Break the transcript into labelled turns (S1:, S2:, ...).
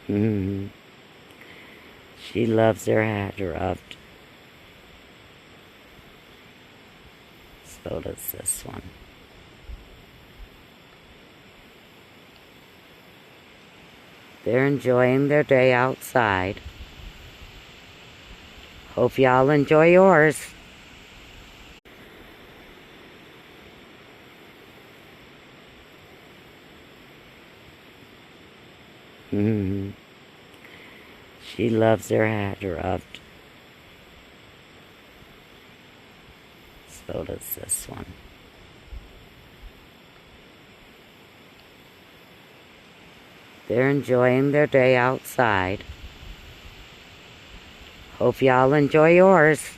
S1: Mhm. She loves her head rubbed. So does this one. They're enjoying their day outside. Hope y'all enjoy yours. Mhm. She loves her head rubbed. So does this one. They're enjoying their day outside. Hope y'all enjoy yours.